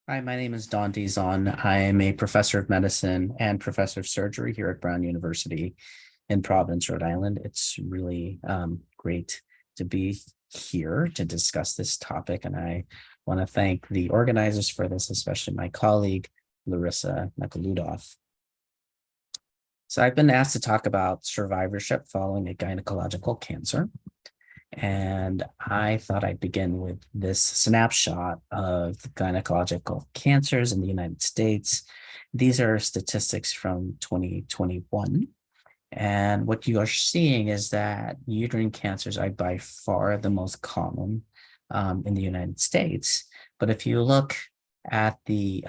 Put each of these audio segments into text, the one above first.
Hi, my name is Dizon. I am a professor of medicine and professor of surgery here at Brown University in Providence, Rhode Island. It's really great to be here to discuss this topic, and I want to thank the organizers for this, especially my colleague, Larissa Nakaludoff. So I've been asked to talk about survivorship following a gynecological cancer. And I thought I'd begin with this snapshot of gynecological cancers in the United States. These are statistics from 2021. And what you are seeing is that uterine cancers are by far the most common in the United States. But if you look at the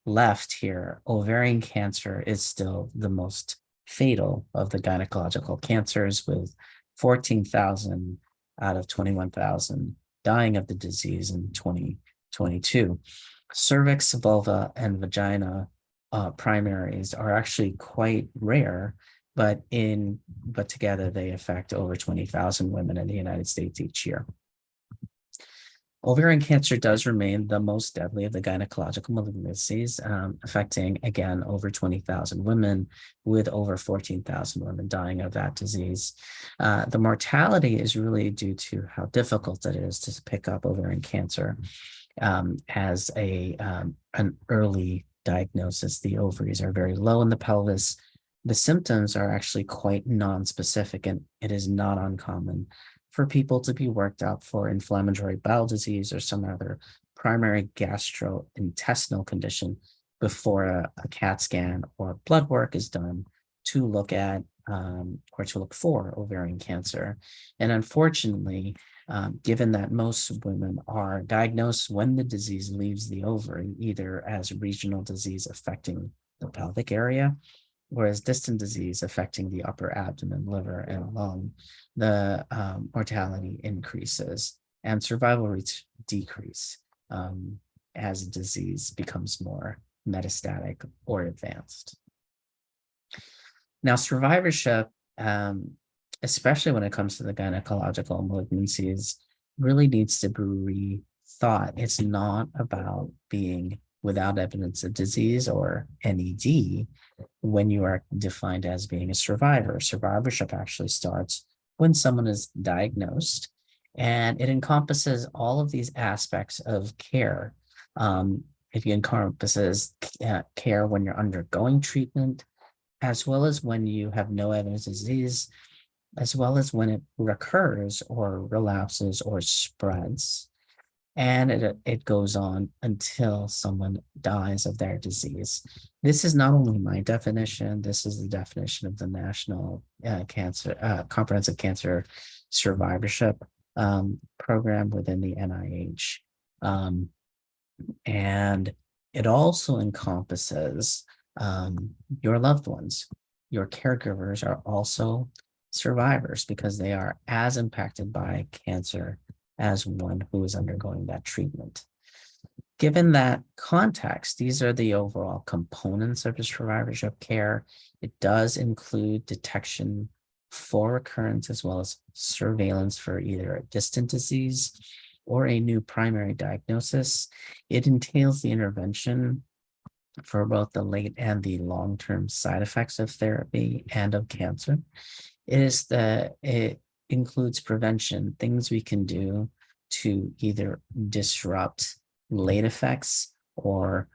left here, ovarian cancer is still the most fatal of the gynecological cancers, with 14,000 out of 21,000 dying of the disease in 2022. Cervix, vulva, and vagina primaries are actually quite rare, but together they affect over 20,000 women in the United States each year. Ovarian cancer does remain the most deadly of the gynecological malignancies, affecting, again, over 20,000 women, with over 14,000 women dying of that disease. The mortality is really due to how difficult it is to pick up ovarian cancer as an early diagnosis. The ovaries are very low in the pelvis. The symptoms are actually quite nonspecific, and it is not uncommon for people to be worked up for inflammatory bowel disease or some other primary gastrointestinal condition before a CAT scan or blood work is done to look at or to look for ovarian cancer. And unfortunately, given that most women are diagnosed when the disease leaves the ovary, either as regional disease affecting the pelvic area, whereas distant disease affecting the upper abdomen, liver, and lung, the mortality increases and survival rates decrease as disease becomes more metastatic or advanced. Now, survivorship, especially when it comes to the gynecological malignancies, really needs to be rethought. It's not about being without evidence of disease or NED when you are defined as being a survivor. Survivorship actually starts when someone is diagnosed, and it encompasses all of these aspects of care. It encompasses care when you're undergoing treatment, as well as when you have no evidence of disease, as well as when it recurs or relapses or spreads. And it goes on until someone dies of their disease. This is not only my definition, this is the definition of the National Comprehensive Cancer Survivorship Program within the NIH. And it also encompasses your loved ones. Your caregivers are also survivors because they are as impacted by cancer as one who is undergoing that treatment. Given that context, these are the overall components of the survivorship care. It does include detection for recurrence, as well as surveillance for either a distant disease or a new primary diagnosis. It entails the intervention for both the late and the long-term side effects of therapy and of cancer. It includes prevention, things we can do to either disrupt late effects or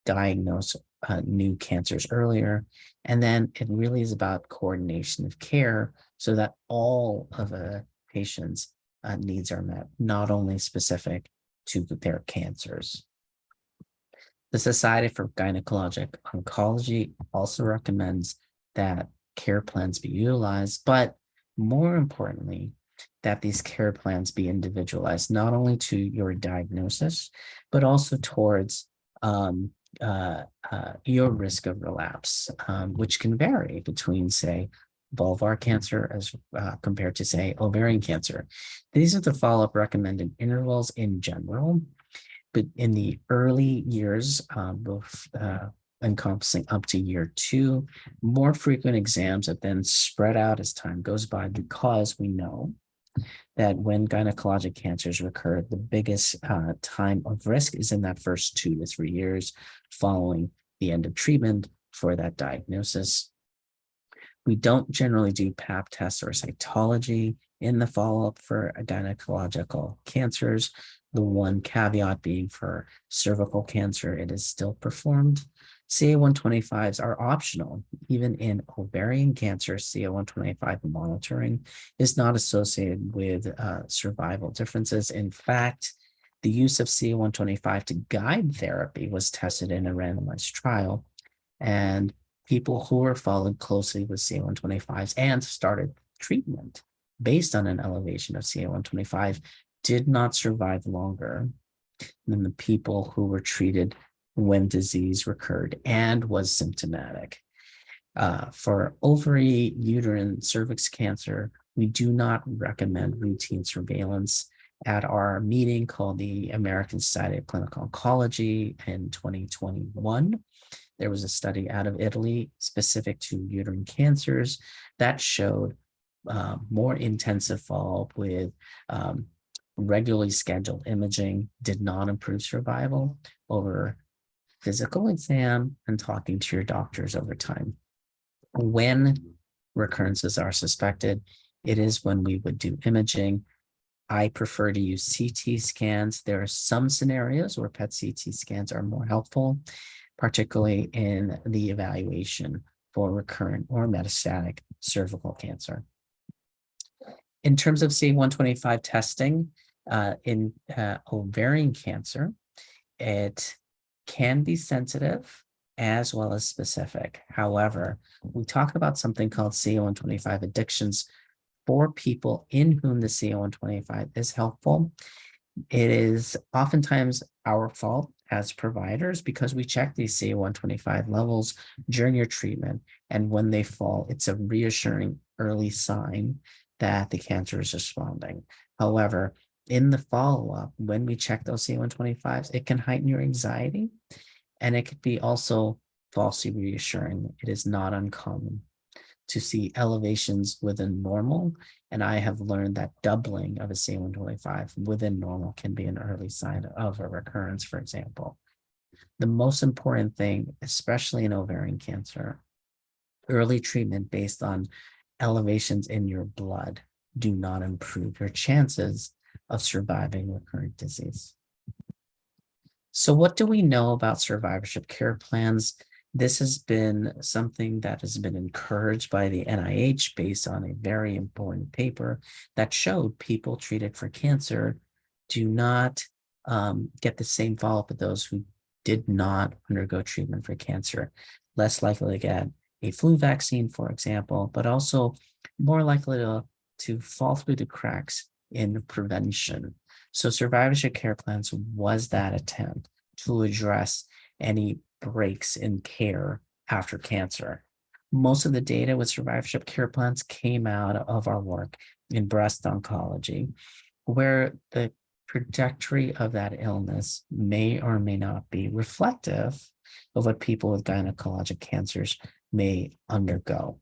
diagnose new cancers earlier. And then it really is about coordination of care so that all of a patient's needs are met, not only specific to their cancers. The Society for Gynecologic Oncology also recommends that care plans be utilized, but more importantly, that these care plans be individualized, not only to your diagnosis, but also towards your risk of relapse, which can vary between, say, vulvar cancer as compared to, say, ovarian cancer. These are the follow-up recommended intervals in general, but in the early years, encompassing up to year 2, more frequent exams have been spread out as time goes by, because we know that when gynecologic cancers recur, the biggest time of risk is in that first 2 to 3 years following the end of treatment for that diagnosis. We don't generally do pap tests or cytology in the follow-up for gynecological cancers. The one caveat being for cervical cancer, it is still performed. CA-125s are optional. Even in ovarian cancer, CA-125 monitoring is not associated with survival differences. In fact, the use of CA-125 to guide therapy was tested in a randomized trial, and people who were followed closely with CA-125s and started treatment based on an elevation of CA-125 did not survive longer than the people who were treated when disease recurred and was symptomatic. For ovary, uterine, cervix cancer, we do not recommend routine surveillance. At our meeting called the American Society of Clinical Oncology in 2021, there was a study out of Italy specific to uterine cancers that showed more intensive follow-up with regularly scheduled imaging did not improve survival over physical exam and talking to your doctors over time. When recurrences are suspected, it is when we would do imaging. I prefer to use CT scans. There are some scenarios where PET-CT scans are more helpful, particularly in the evaluation for recurrent or metastatic cervical cancer. In terms of CA-125 testing in ovarian cancer, it can be sensitive as well as specific. However, we talk about something called CA-125 addictions for people in whom the CA-125 is helpful. It is oftentimes our fault as providers because we check these CA-125 levels during your treatment, and when they fall, it's a reassuring early sign that the cancer is responding. However, in the follow-up, when we check those CA-125s, it can heighten your anxiety, and it could be also falsely reassuring. It is not uncommon to see elevations within normal, and I have learned that doubling of a CA-125 within normal can be an early sign of a recurrence, for example. The most important thing, especially in ovarian cancer, early treatment based on elevations in your blood do not improve your chances of surviving recurrent disease. So what do we know about survivorship care plans? This has been something that has been encouraged by the NIH based on a very important paper that showed people treated for cancer do not get the same follow-up as those who did not undergo treatment for cancer. Less likely to get a flu vaccine, for example, but also more likely to fall through the cracks in prevention. So survivorship care plans was that attempt to address any breaks in care after cancer. Most of the data with survivorship care plans came out of our work in breast oncology, where the trajectory of that illness may or may not be reflective of what people with gynecologic cancers may undergo.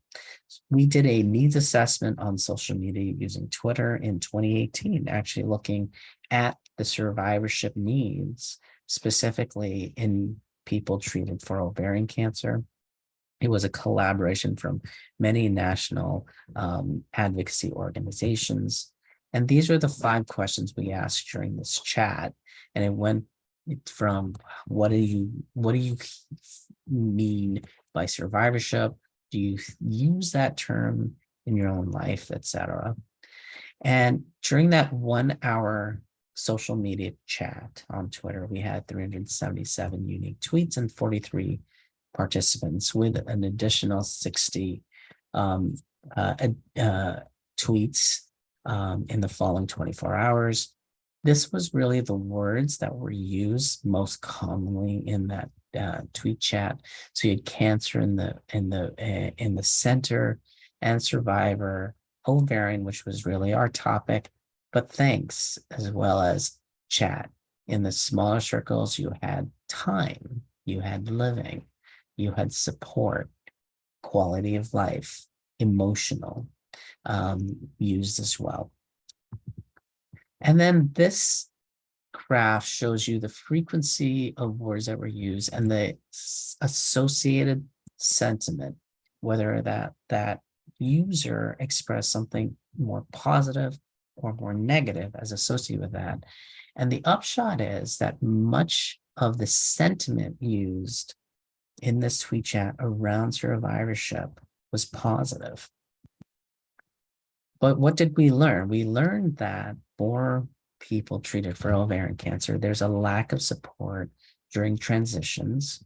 We did a needs assessment on social media using Twitter in 2018, actually looking at the survivorship needs, specifically in people treated for ovarian cancer. It was a collaboration from many national advocacy organizations. And these are the 5 questions we asked during this chat. And it went from what do you mean by survivorship? Do you use that term in your own life, etc.? And during that 1 hour social media chat on Twitter, we had 377 unique tweets and 43 participants with an additional 60 tweets in the following 24 hours. This was really the words that were used most commonly in that tweet chat. So you had cancer in the center, and survivor, ovarian, which was really our topic, but thanks, as well as chat. In the smaller circles, you had time, you had living, you had support, quality of life, emotional, used as well. And then this graph shows you the frequency of words that were used and the associated sentiment, whether that user expressed something more positive or more negative as associated with that. And the upshot is that much of the sentiment used in this tweet chat around survivorship was positive. But what did we learn? We learned that for people treated for ovarian cancer, there's a lack of support during transitions,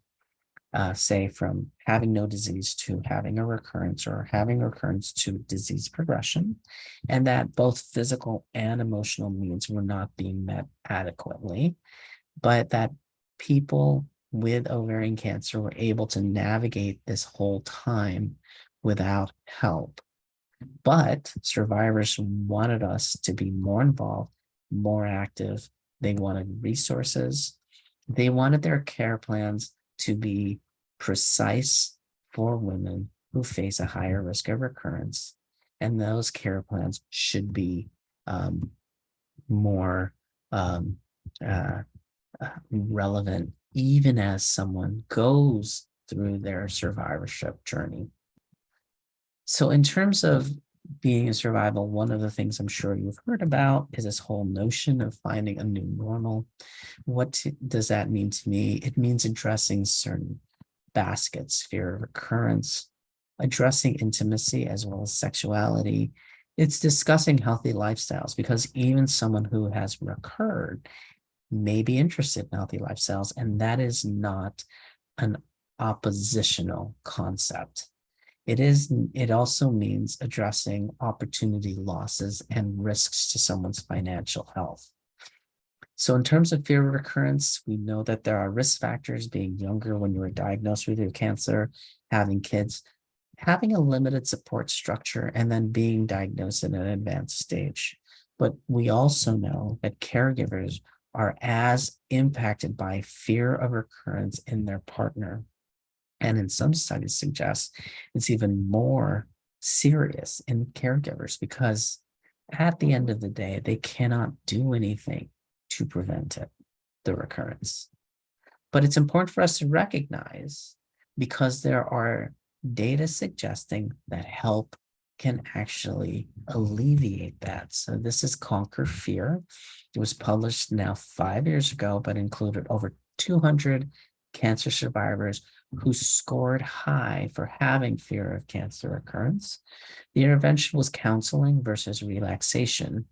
say from having no disease to having a recurrence or having a recurrence to disease progression, and that both physical and emotional needs were not being met adequately, but that people with ovarian cancer were able to navigate this whole time without help. But survivors wanted us to be more involved, more active. They wanted resources. They wanted their care plans to be precise for women who face a higher risk of recurrence. And those care plans should be more relevant, even as someone goes through their survivorship journey. So in terms of being in survival, one of the things I'm sure you've heard about is this whole notion of finding a new normal. What does that mean to me? It means addressing certain baskets, fear of recurrence, addressing intimacy as well as sexuality. It's discussing healthy lifestyles, because even someone who has recurred may be interested in healthy lifestyles, and that is not an oppositional concept. It also means addressing opportunity losses and risks to someone's financial health. So in terms of fear of recurrence, we know that there are risk factors: being younger when you were diagnosed with your cancer, having kids, having a limited support structure, and then being diagnosed in an advanced stage. But we also know that caregivers are as impacted by fear of recurrence in their partner. And in some studies suggest it's even more serious in caregivers, because at the end of the day, they cannot do anything to prevent it, the recurrence. But it's important for us to recognize, because there are data suggesting that help can actually alleviate that. So this is Conquer Fear. It was published now 5 years ago, but included over 200 cancer survivors who scored high for having fear of cancer recurrence. The intervention was counseling versus relaxation.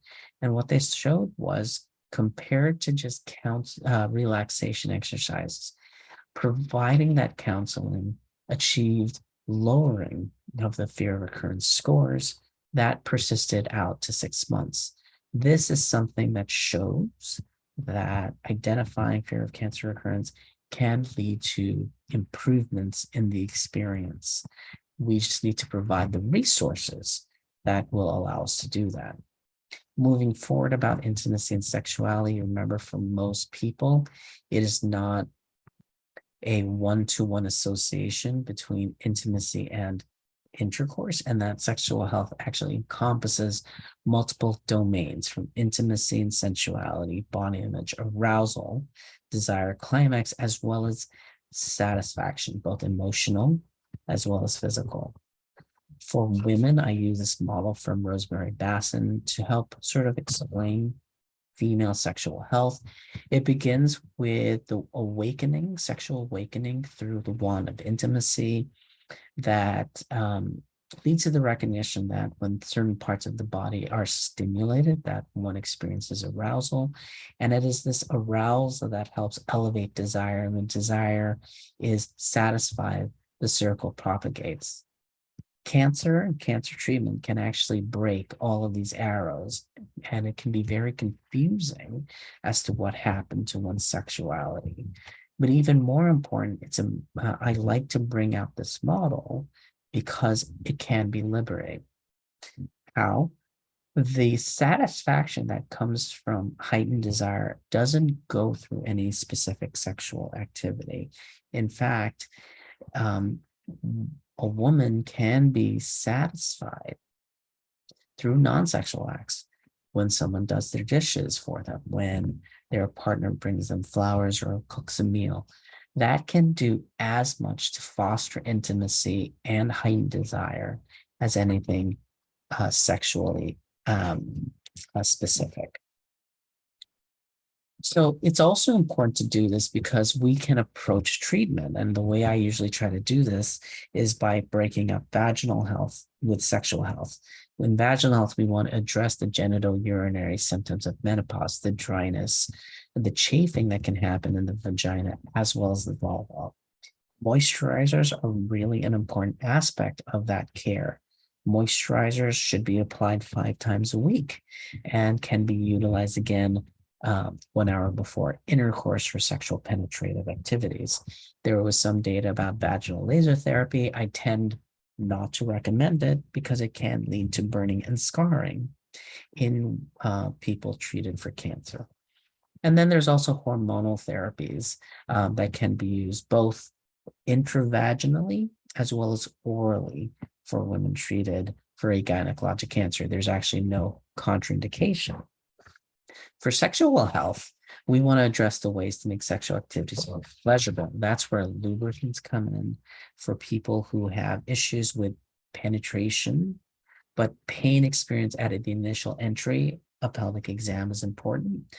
And what they showed was, compared to just relaxation exercises, providing that counseling achieved lowering of the fear of recurrence scores that persisted out to 6 months. This is something that shows that identifying fear of cancer recurrence can lead to improvements in the experience. We just need to provide the resources that will allow us to do that. Moving forward about intimacy and sexuality, remember, for most people, it is not a one-to-one association between intimacy and intercourse, and that sexual health actually encompasses multiple domains, from intimacy and sensuality, body image, arousal, desire, climax, as well as satisfaction, both emotional as well as physical. For women, I use this model from Rosemary Basson to help sort of explain female sexual health. It begins with the awakening, sexual awakening through the wand of intimacy, that leads to the recognition that when certain parts of the body are stimulated, that one experiences arousal. And it is this arousal that helps elevate desire. And when desire is satisfied, the circle propagates. Cancer and cancer treatment can actually break all of these arrows, and it can be very confusing as to what happened to one's sexuality. But even more important, I like to bring out this model because it can be liberating. How? The satisfaction that comes from heightened desire doesn't go through any specific sexual activity. In fact, a woman can be satisfied through non-sexual acts. when someone does their dishes for them, when their partner brings them flowers or cooks a meal. That can do as much to foster intimacy and heighten desire as anything sexually specific. So it's also important to do this because we can approach treatment. And the way I usually try to do this is by breaking up vaginal health with sexual health. In vaginal health, we want to address the genital urinary symptoms of menopause, the dryness, the chafing that can happen in the vagina, as well as the vulva. Moisturizers are really an important aspect of that care. Moisturizers should be applied 5 times a week and can be utilized again 1 hour before intercourse for sexual penetrative activities. There was some data about vaginal laser therapy. I tend not to recommend it because it can lead to burning and scarring in people treated for cancer. And then there's also hormonal therapies that can be used both intravaginally as well as orally for women treated for a gynecologic cancer. There's actually no contraindication. For sexual health, we want to address the ways to make sexual activities more pleasurable. That's where lubricants come in for people who have issues with penetration, but pain experience at the initial entry. A pelvic exam is important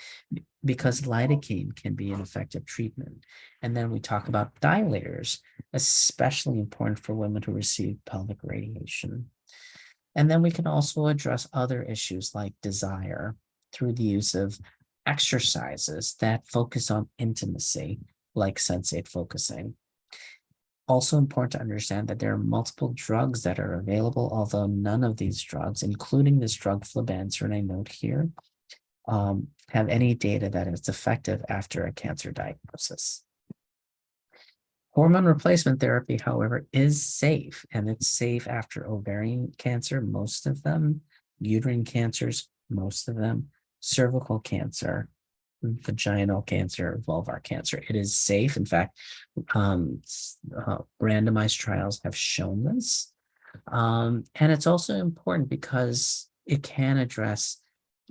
because lidocaine can be an effective treatment. And then we talk about dilators, especially important for women who receive pelvic radiation. And then we can also address other issues like desire through the use of exercises that focus on intimacy, like sensate focusing. Also important to understand that there are multiple drugs that are available, although none of these drugs, including this drug flibanserin I note here, have any data that it's effective after a cancer diagnosis. Hormone replacement therapy, however, is safe, and it's safe after ovarian cancer, most of them, uterine cancers, most of them, cervical cancer, vaginal cancer, vulvar cancer. It is safe. In fact, randomized trials have shown this. And it's also important because it can address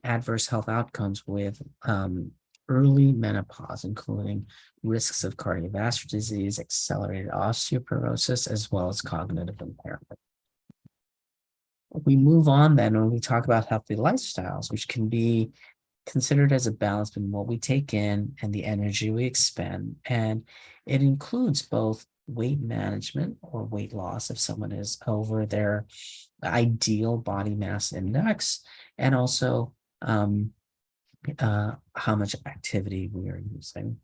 adverse health outcomes with early menopause, including risks of cardiovascular disease, accelerated osteoporosis, as well as cognitive impairment. We move on then when we talk about healthy lifestyles, which can be considered as a balance between what we take in and the energy we expend. And it includes both weight management or weight loss if someone is over their ideal body mass index, and also how much activity we are using.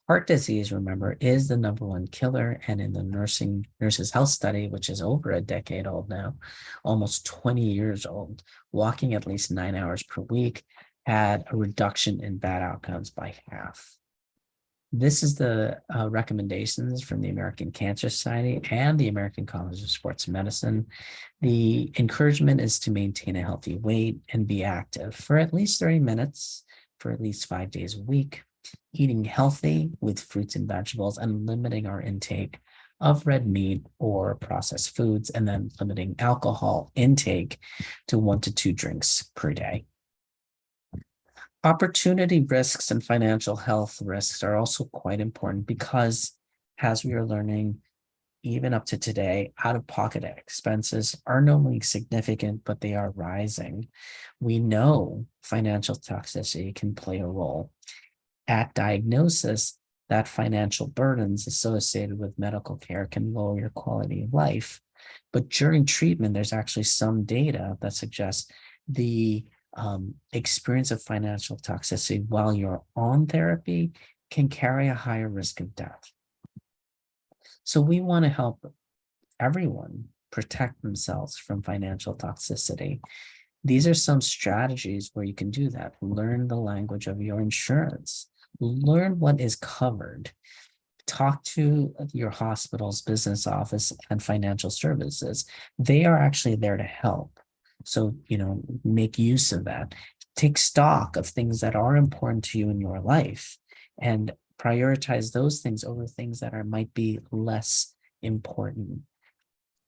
Heart disease, remember, is the #1 killer. And in the nurses health study, which is over a decade old now, almost 20 years old, walking at least 9 hours per week had a reduction in bad outcomes by half. This is the recommendations from the American Cancer Society and the American College of Sports Medicine. The encouragement is to maintain a healthy weight and be active for at least 30 minutes for at least 5 days a week, eating healthy with fruits and vegetables, and limiting our intake of red meat or processed foods, and then limiting alcohol intake to 1 to 2 drinks per day. Opportunity risks and financial health risks are also quite important because, as we are learning, even up to today, out-of-pocket expenses are not only significant, but they are rising. We know financial toxicity can play a role. At diagnosis, that financial burdens associated with medical care can lower your quality of life. But during treatment, there's actually some data that suggests the experience of financial toxicity while you're on therapy can carry a higher risk of death. So we want to help everyone protect themselves from financial toxicity. These are some strategies where you can do that. Learn the language of your insurance. Learn what is covered. Talk to your hospital's business office and financial services. They are actually there to help. So, make use of that. Take stock of things that are important to you in your life and prioritize those things over things that might be less important.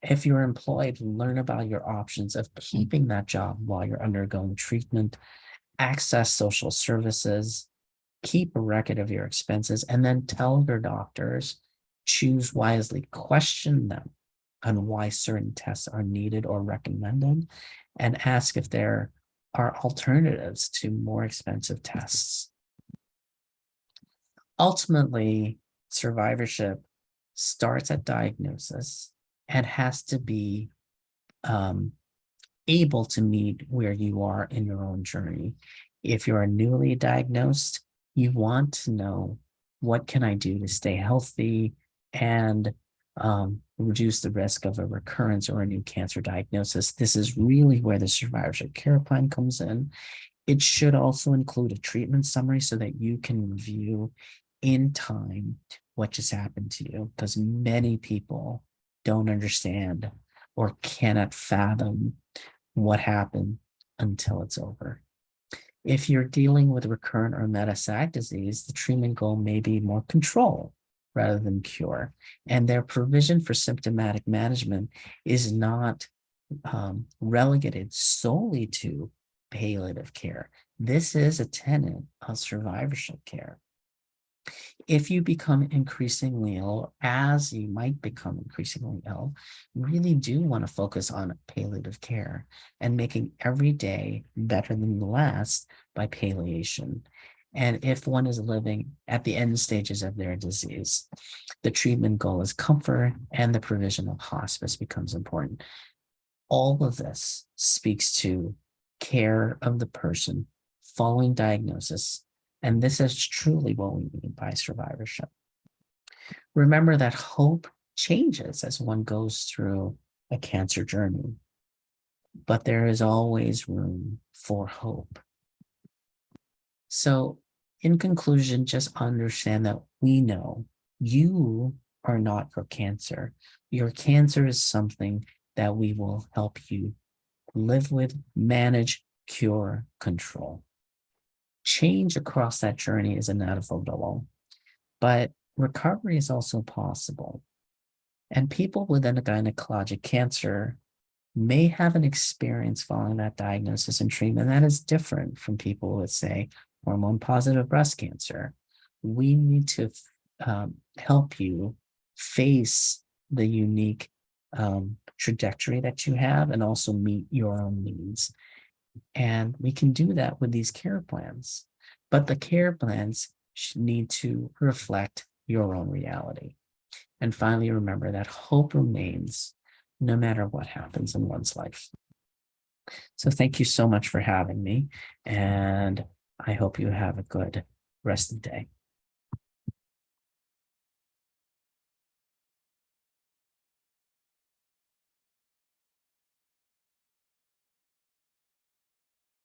If you're employed, learn about your options of keeping that job while you're undergoing treatment, access social services, keep a record of your expenses, and then tell your doctors, choose wisely, question them on why certain tests are needed or recommended, and ask if there are alternatives to more expensive tests. Ultimately, survivorship starts at diagnosis and has to be able to meet where you are in your own journey. If you're newly diagnosed, you want to know, what can I do to stay healthy and reduce the risk of a recurrence or a new cancer diagnosis? This is really where the survivorship care plan comes in. It should also include a treatment summary so that you can review in time what just happened to you, because many people don't understand or cannot fathom what happened until it's over. If you're dealing with recurrent or metastatic disease, the treatment goal may be more control rather than cure. And their provision for symptomatic management is not relegated solely to palliative care. This is a tenet of survivorship care. If you become increasingly ill, as you might become increasingly ill, really do want to focus on palliative care and making every day better than the last by palliation. And if one is living at the end stages of their disease, the treatment goal is comfort and the provision of hospice becomes important. All of this speaks to care of the person following diagnosis. And this is truly what we mean by survivorship. Remember that hope changes as one goes through a cancer journey, but there is always room for hope. So, in conclusion, just understand that we know you are not your cancer. Your cancer is something that we will help you live with, manage, cure, control. Change across that journey is inevitable, but recovery is also possible. And people within a gynecologic cancer may have an experience following that diagnosis and treatment that is different from people with, say, hormone-positive breast cancer. We need to help you face the unique trajectory that you have and also meet your own needs. And we can do that with these care plans. But the care plans need to reflect your own reality. And finally, remember that hope remains no matter what happens in one's life. So thank you so much for having me. And I hope you have a good rest of the day.